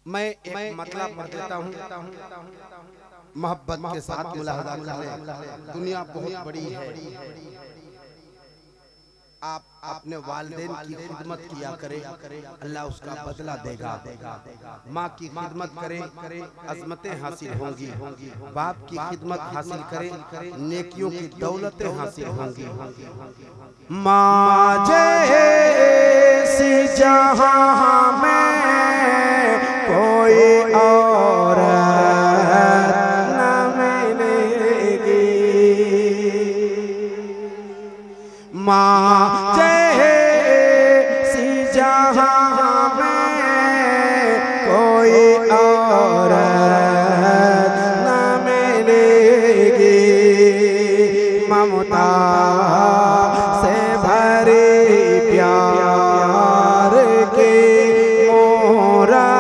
मैं एक मतलब पढ़ देता हूँ, मोहब्बत के साथ मुलाहजा करें। दुनिया बहुत बड़ी है। आप अपने वालिदैन की खिदमत किया करें, अल्लाह उसका बदला देगा। माँ की खिदमत करें, अजमतें हासिल होंगी। बाप की खिदमत हासिल करें, नेकियों की दौलतें हासिल होंगी। माँ जैसी जहाँ में कोई और न मिलेगी, माँ जैसी जहाँ में कोई और न मिलेगी। ममता से भरी प्यार के मोरा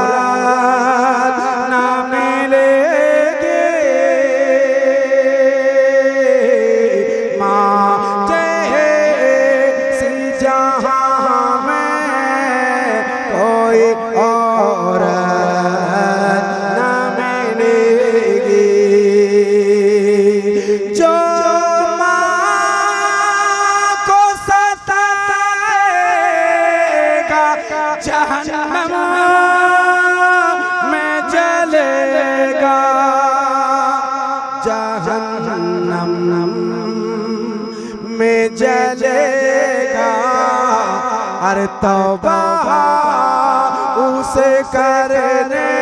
न मिलेगी। माँ जैसी जहाँ में कोई और न मिलेगी। जो जहन्नम में जलेगा, जहन्नम में जलेगा। अरे तौबा उसे करने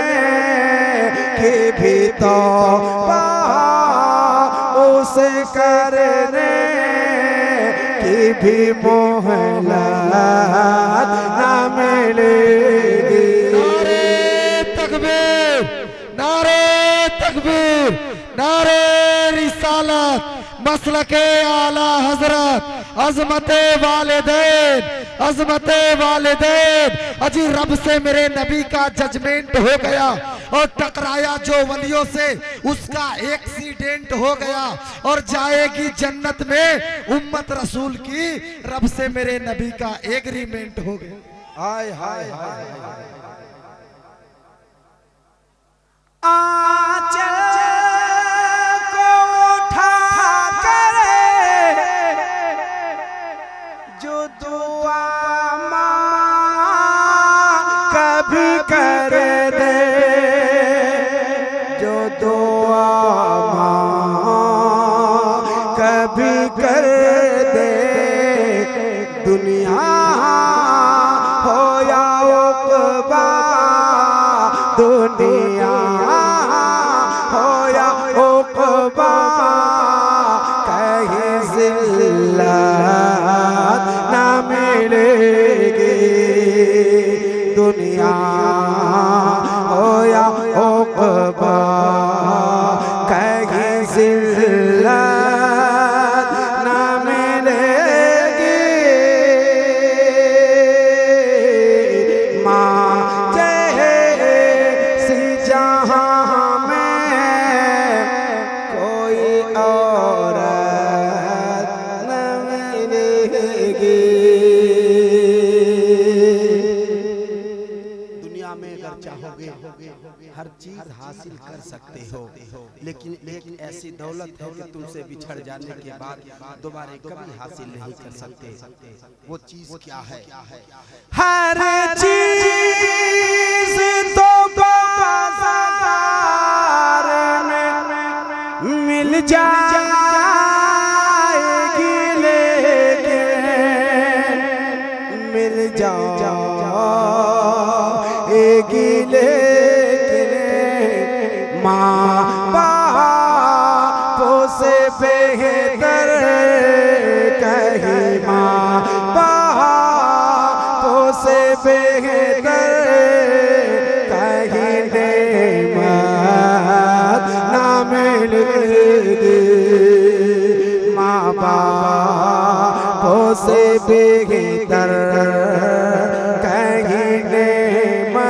की भी तौबा उसे करने की भी मोहलत न मिलेगी। नारे तकबीर, नारे तकबीर, नारे रिसालत, मसलके आला हजरत, अजमते वालिदैन, अजमते वालिदैन। अजी रब से मेरे नबी का जजमेंट हो गया और टकराया जो वलियों से, उसका एक्सीडेंट हो गया और जाएगी जन्नत में उम्मत रसूल की। रब से मेरे नबी का एग्रीमेंट हो गया। हाय हाय हाय आंचल को उठा करे जो दुआ माँ कभी कर दे, जो दुआ माँ कभी कर दे। दुनिया हो या उक़बा, दुनिया हो या उक़बा, कहीं ज़िल्लत न मिलेगी। दुनिया हो या उक़बा, कहीं ज़िल्लत न मिलेगी। माँ जैसी जहाँ में कोई और न मिलेगी। दुनिया में अगर चाहोगे हर चीज हासिल कर सकते हो, लेकिन एक ऐसी दौलत है कि तुमसे बिछड़ जाने के बाद दोबारा कभी हासिल नहीं कर सकते। वो चीज क्या है? हर चीज तो बाजार में मिल जाएगी, लेकिन मिल जाएगी लेकिन माँ बापों से बेहतर कहीं, माँ बापों से बेहतर कहीं नेमत ना मिलेगी। माँ बापों से बेहतर कहीं नेमत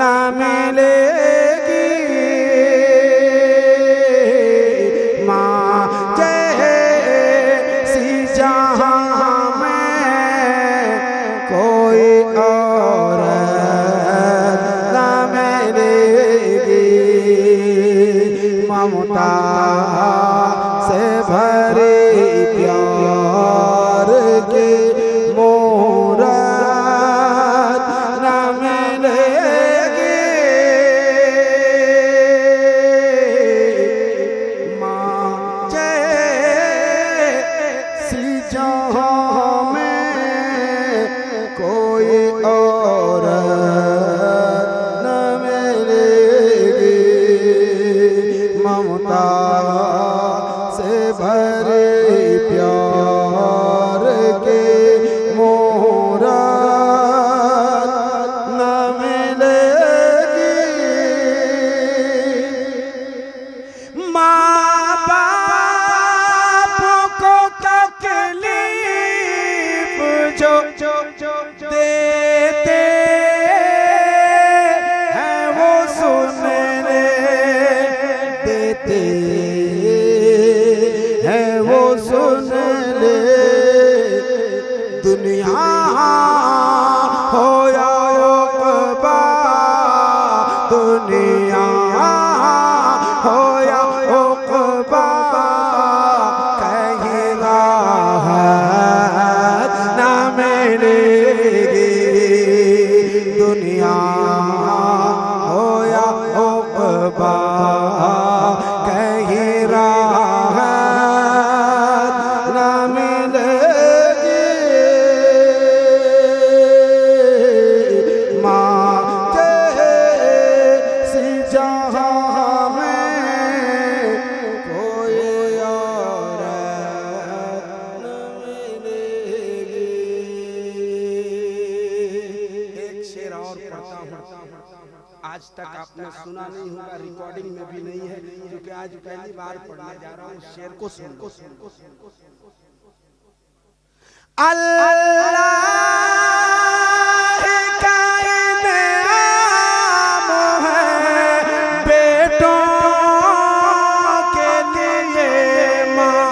ना मिलेगी। माँ जैसी जहाँ में कोई और भरे प्यार के मोरा न मिलेगी। माँ बाप को तकलीफ जो देते हैं वो सुनने देते हैं वो सुन ले। दुनिया हो या उक़बा, दुनिया हो या उक़बा, कहीं राहत न मिलेगी। दुनिया हो या उक़बा, कहीं राहत न मिलेगी। माँ जैसी जहाँ में कोई और न मिलेगी। एक शेर और पढ़ता हूँ, आज तक आपने सुना नहीं होगा, रिकॉर्डिंग में भी नहीं है, क्योंकि आज पहली बार पढ़ने जा रहा हूँ। शेर को सुन को अल्लाह का इनाम है बेटों के लिए माँ।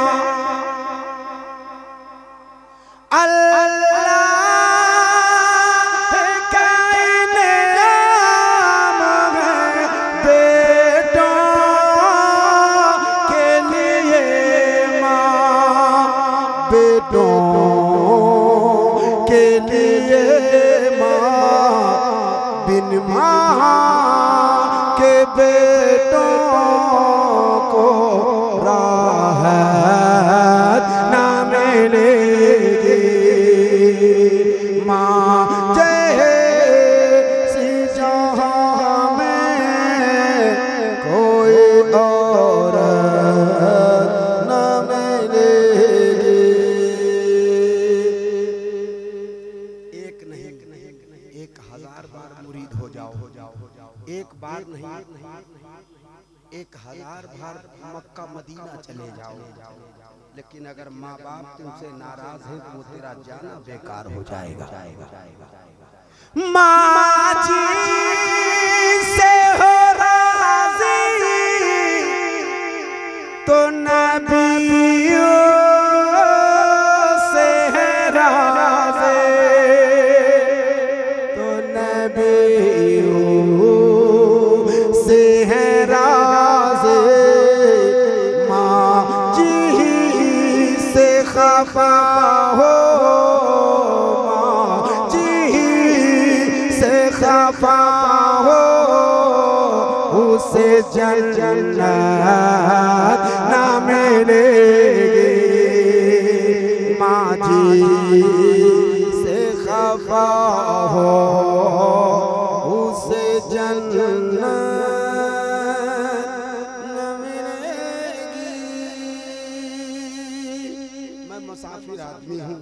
अल्लाह का इनाम है बेटों के लिए माँ। बेटों के लिए माँ, बिन माँ के बेटों को राहत न मिलेगी। माँ जैसी जहाँ में कोई और न मिलेगी। एक नहीं 1000 बार मुरीद हो जाओ, एक बार नहीं 1000 बार मक्का मदीना चले जाओ, लेकिन अगर माँ बाप तुमसे नाराज हैं तो वो तेरा जाना बेकार हो जाएगा। माँ जी से हो राज़ी तो नबियों से है राज़ी, तो नबियों से है राज़ी। माँ जी से खफा हो, माँ जी से खफा हो, उसे जन्नत न मिलेगी। माँ जी से खफा हो, उसे जन्नत न मिलेगी। मैं मुसाफिर आदमी हूँ,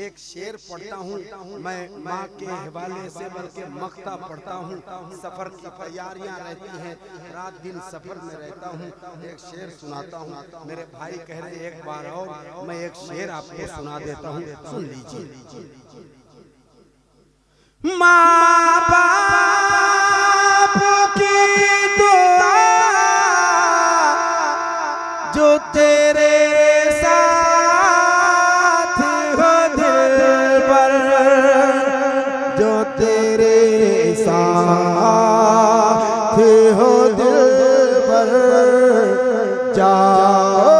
एक शेर पढ़ता हूँ मैं माँ के हवाले से, बल्कि मक्ता पढ़ता हूँ। सफर की तैयारियां रहती हैं, रात दिन सफर में रहता हूँ। एक शेर सुनाता हूँ, मेरे भाई कह रहे एक बार और मैं एक शेर आपको सुना देता हूँ, सुन लीजिए। माँ बाप की दुआ जो तेरे साथ हो दिल पर, जो तेरे साथ हो दिल पर, जाओ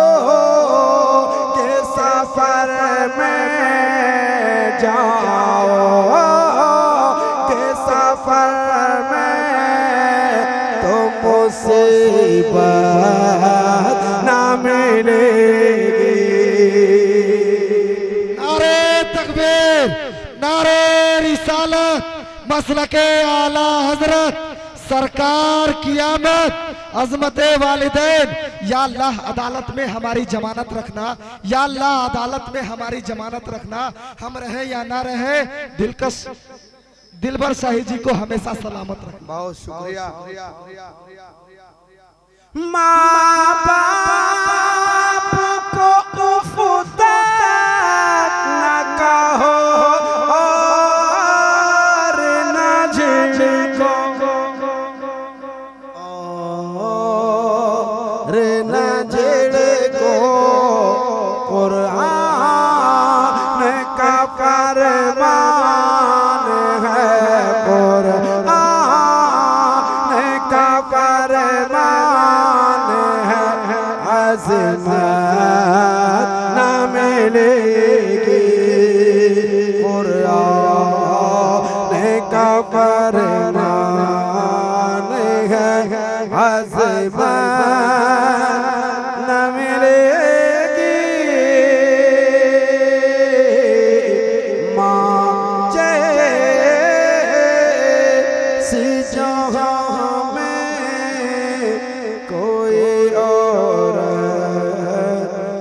के सफर में जाओ के सफर में, तो मुसीबत ना मिलेगी। नारे तकबीर, नारे रिसालत, मसलके आला हजरत सरकार क़यामत, अज़मते वालिदैन। या अल्लाह अदालत में हमारी जमानत रखना, या अल्लाह अदालत में हमारी जमानत रखना। हम रहे या ना रहे, दिलकश दिलबर शाही जी को हमेशा सलामत रखना। बहुत शुक्रिया। माँ बाप को उफ तक न कहो और न झिझको, और न झिझको। कुरान का फरमान है, कुरान का फरमान है। अज़मत न मिलेगी, कुरान का फरमान है। अज़मत न मिलेगी। माँ जैसी जहाँ में कोई और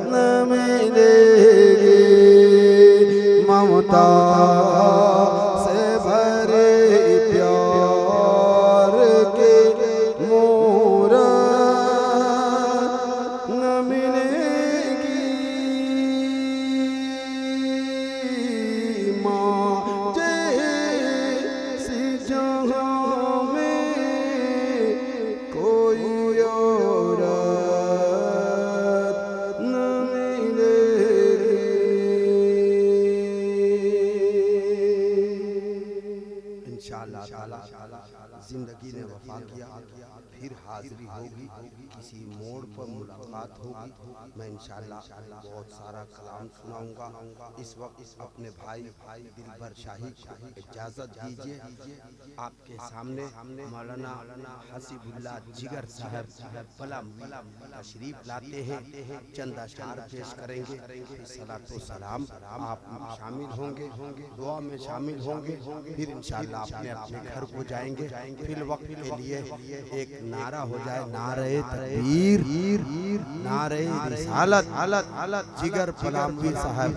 न मिलेगी। ममता से भरे प्यार के मूरत न मिलेगी। माँ जैसी जहाँ में कोई औरत न मिलेगी। इंशाअल्लाह ताला जिंदगी ने वफा किया, फिर हाजिरी होगी, किसी मोड़ पर मुलाकात होगी। मैं इंशाअल्लाह बहुत सारा कलाम सुनाऊंगा। इस वक्त अपने भाई दिलबर शाही को इजाजत दीजिए। आपके सामने मौलाना हसीबुल्लाह जिगर साहब तशरीफ लाते हैं, चंद अशआर पेश करेंगे। सलातो सलाम आप शामिल होंगे, दुआ में शामिल होंगे, फिर इंशाअल्लाह अपने अपने घर को जाएंगे। फिर वक्त के लिए एक नारा हो जाए, नारे तकबीर, नारे रिसालत, जिगर पलामवी साहब।